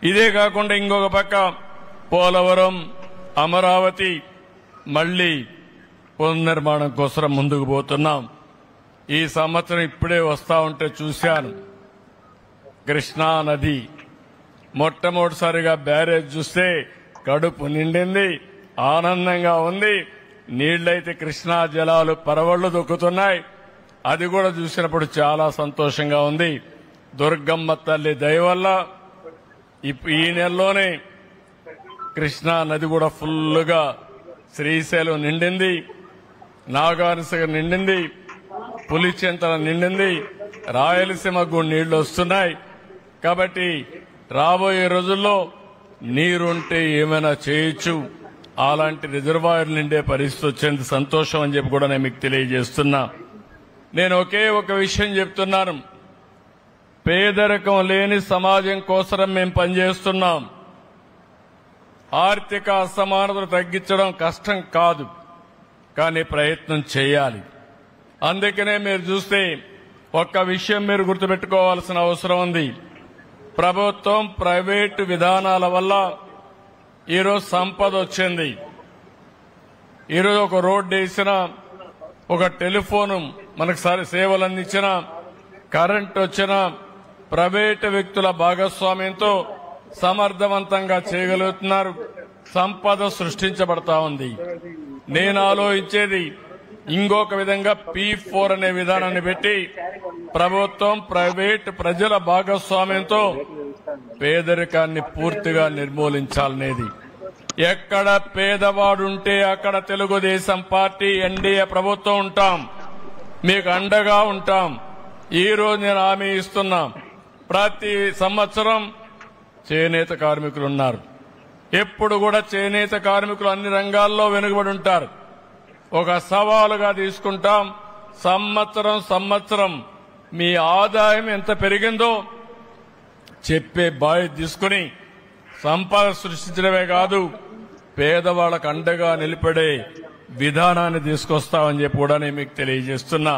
ఇదే కాకుండా ఇంకొక పక్క పోలవరం, అమరావతి మళ్లీ పునర్నిర్మాణం కోసం ముందుకు పోతున్నాం. ఈ సంవత్సరం ఇప్పుడే వస్తా ఉంటే చూశాను. కృష్ణా నది మొట్టమొదటిసారిగా బ్యారేజ్ చూస్తే కడుపు నిండింది, ఆనందంగా ఉంది. నీళ్లైతే కృష్ణా జలాలు పరవళ్లు దొక్కుతున్నాయి. అది కూడా చూసినప్పుడు చాలా సంతోషంగా ఉంది. దుర్గమ్మ తల్లి దయ వల్ల ఈ నెలలోనే కృష్ణా నది కూడా ఫుల్గా శ్రీశైలం నిండింది, నాగార్జున నిండింది, పులిచెంతల నిండింది, రాయలసీమకు నీళ్లు వస్తున్నాయి. కాబట్టి రాబోయే రోజుల్లో నీరుంటే ఏమైనా చేయొచ్చు. అలాంటి రిజర్వాయర్ నిండే పరిస్థితి వచ్చేందుకు సంతోషం అని చెప్పి కూడా నేను మీకు తెలియజేస్తున్నా. నేను ఒకే ఒక విషయం చెప్తున్నాను. పేదరికం లేని సమాజం కోసం మేము పనిచేస్తున్నాం. ఆర్థిక అసమానతలు తగ్గించడం కష్టం కాదు, కానీ ప్రయత్నం చేయాలి. అందుకనే మీరు చూస్తే ఒక్క విషయం మీరు గుర్తుపెట్టుకోవాల్సిన అవసరం ఉంది. ప్రభుత్వం ప్రైవేటు విధానాల వల్ల ఈరోజు సంపద వచ్చింది. ఈరోజు ఒక రోడ్డు వేసినా, ఒక టెలిఫోను మనకు సేవలు అందించినా, కరెంట్ వచ్చినా ప్రైవేటు వ్యక్తుల భాగస్వామ్యంతో సమర్థవంతంగా చేయగలుగుతున్నారు. సంపద సృష్టించబడతా ఉంది. నేను ఆలోచించేది ఇంకొక విధంగా P4 అనే విధానాన్ని పెట్టి ప్రభుత్వం, ప్రైవేటు, ప్రజల భాగస్వామ్యంతో పేదరికాన్ని పూర్తిగా నిర్మూలించాలనేది. ఎక్కడ పేదవాడుంటే అక్కడ తెలుగుదేశం పార్టీ, ఎన్డీఏ ప్రభుత్వం ఉంటాం, మీకు అండగా ఉంటాం. ఈ రోజు నేను హామీ ఇస్తున్నా. ప్రతి సంవత్సరం చేనేత కార్మికులు ఉన్నారు. ఎప్పుడు కూడా చేనేత కార్మికులు అన్ని రంగాల్లో వెనుకబడి ఉంటారు. ఒక సవాలుగా తీసుకుంటాం. సంవత్సరం మీ ఆదాయం ఎంత పెరిగిందో చెప్పే బాధ్యత తీసుకుని సంపద సృష్టించడమే కాదు, పేదవాళ్లకు అండగా నిలబడే విధానాన్ని తీసుకొస్తామని చెప్పి కూడా నేను మీకు తెలియజేస్తున్నా.